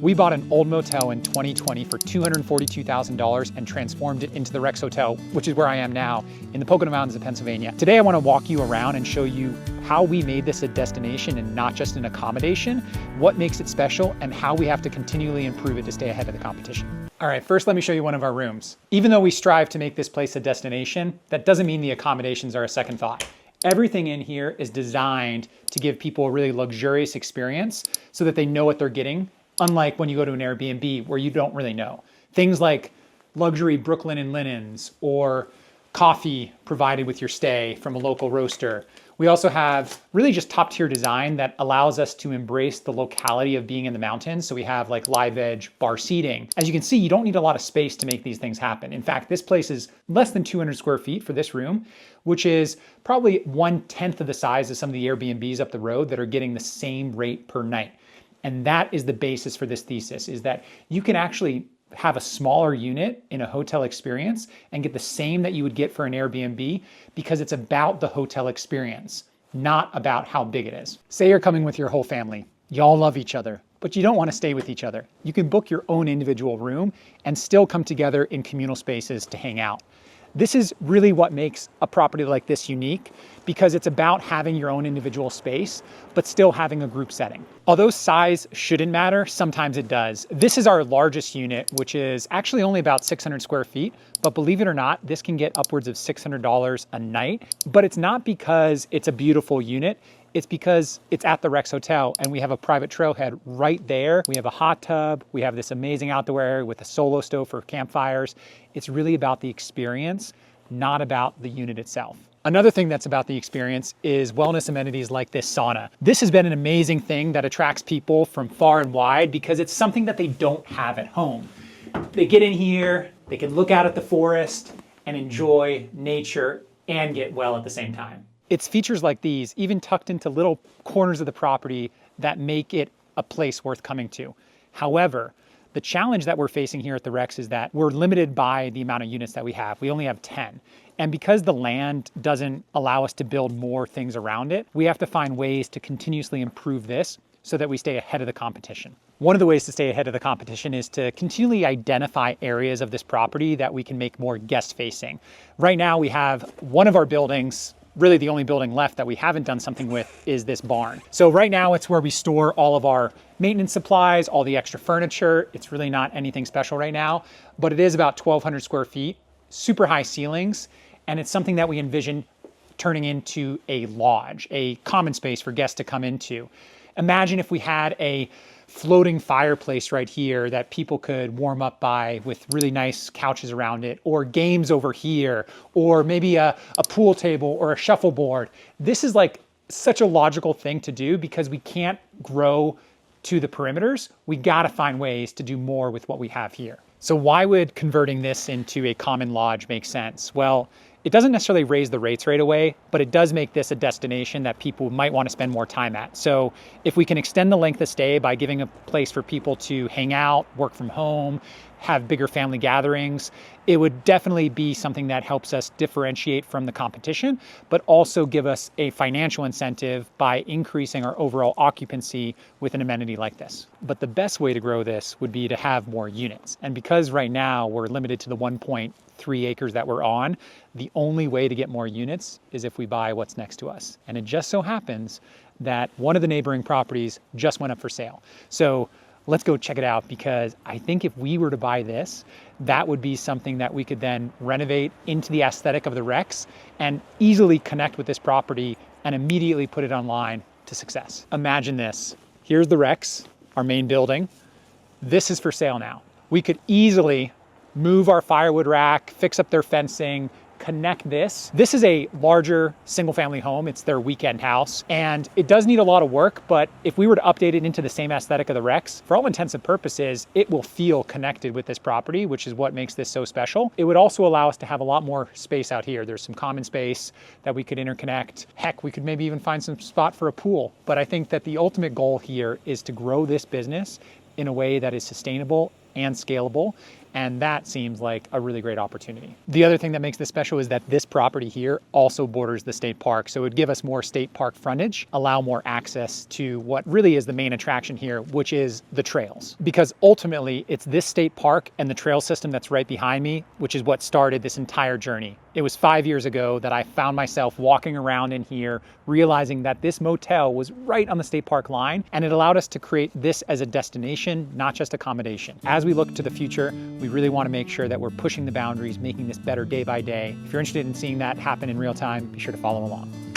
We bought an old motel in 2020 for $242,000 and transformed it into the Rex Hotel, which is where I am now in the Pocono Mountains of Pennsylvania. Today, I want to walk you around and show you how we made this a destination and not just an accommodation, what makes it special, and how we have to continually improve it to stay ahead of the competition. All right, first let me show you one of our rooms. Even though we strive to make this place a destination, that doesn't mean the accommodations are a second thought. Everything in here is designed to give people a really luxurious experience so that they know what they're getting, unlike when you go to an Airbnb where you don't really know. Things like luxury Brooklyn and linens or coffee provided with your stay from a local roaster. We also have really just top tier design that allows us to embrace the locality of being in the mountains. So we have like live edge bar seating. As you can see, you don't need a lot of space to make these things happen. In fact, this place is less than 200 square feet for this room, which is probably 1/10 of the size of some of the Airbnbs up the road that are getting the same rate per night. And that is the basis for this thesis, is that you can actually have a smaller unit in a hotel experience and get the same that you would get for an Airbnb because it's about the hotel experience, not about how big it is. Say you're coming with your whole family. Y'all love each other, but you don't want to stay with each other. You can book your own individual room and still come together in communal spaces to hang out. This is really what makes a property like this unique, because it's about having your own individual space, but still having a group setting. Although size shouldn't matter, sometimes it does. This is our largest unit, which is actually only about 600 square feet, but believe it or not, this can get upwards of $600 a night. But it's not because it's a beautiful unit, it's because it's at the Rex Hotel and we have a private trailhead right there. We have a hot tub, we have this amazing outdoor area with a solo stove for campfires. It's really about the experience, not about the unit itself. Another thing that's about the experience is wellness amenities like this sauna. This has been an amazing thing that attracts people from far and wide because it's something that they don't have at home. They get in here, they can look out at the forest and enjoy nature and get well at the same time. It's features like these, even tucked into little corners of the property, that make it a place worth coming to. However, the challenge that we're facing here at the Rex is that we're limited by the amount of units that we have. We only have 10. And because the land doesn't allow us to build more things around it, we have to find ways to continuously improve this so that we stay ahead of the competition. One of the ways to stay ahead of the competition is to continually identify areas of this property that we can make more guest facing. Right now we have one of our buildings, really the only building left that we haven't done something with, is this barn. So right now it's where we store all of our maintenance supplies, all the extra furniture. It's really not anything special right now, but it is about 1,200 square feet, super high ceilings, and it's something that we envision turning into a lodge, a common space for guests to come into. Imagine if we had a floating fireplace right here that people could warm up by with really nice couches around it, or games over here, or maybe a pool table or a shuffleboard. This is like such a logical thing to do because we can't grow to the perimeters. We gotta find ways to do more with what we have here. So why would converting this into a common lodge make sense? Well, it doesn't necessarily raise the rates right away, but it does make this a destination that people might want to spend more time at. So if we can extend the length of stay by giving a place for people to hang out, work from home, have bigger family gatherings, it would definitely be something that helps us differentiate from the competition, but also give us a financial incentive by increasing our overall occupancy with an amenity like this. But the best way to grow this would be to have more units. And because right now we're limited to the 1.3 acres that we're on, the only way to get more units is if we buy what's next to us. And it just so happens that one of the neighboring properties just went up for sale. So let's go check it out, because I think if we were to buy this, that would be something that we could then renovate into the aesthetic of the Rex and easily connect with this property and immediately put it online to success. Imagine this. Here's the Rex, our main building. This is for sale now. We could easily move our firewood rack, fix up their fencing, connect this. This is a larger single family home. It's their weekend house, and it does need a lot of work, but if we were to update it into the same aesthetic of the Rex, for all intents and purposes, it will feel connected with this property, which is what makes this so special. It would also allow us to have a lot more space out here. There's some common space that we could interconnect. Heck, we could maybe even find some spot for a pool. But I think that the ultimate goal here is to grow this business in a way that is sustainable and scalable. And that seems like a really great opportunity. The other thing that makes this special is that this property here also borders the state park. So it would give us more state park frontage, allow more access to what really is the main attraction here, which is the trails. Because ultimately it's this state park and the trail system that's right behind me, which is what started this entire journey. It was 5 years ago that I found myself walking around in here, realizing that this motel was right on the state park line, and it allowed us to create this as a destination, not just accommodation. As we look to the future, we really want to make sure that we're pushing the boundaries, making this better day by day. If you're interested in seeing that happen in real time, be sure to follow along.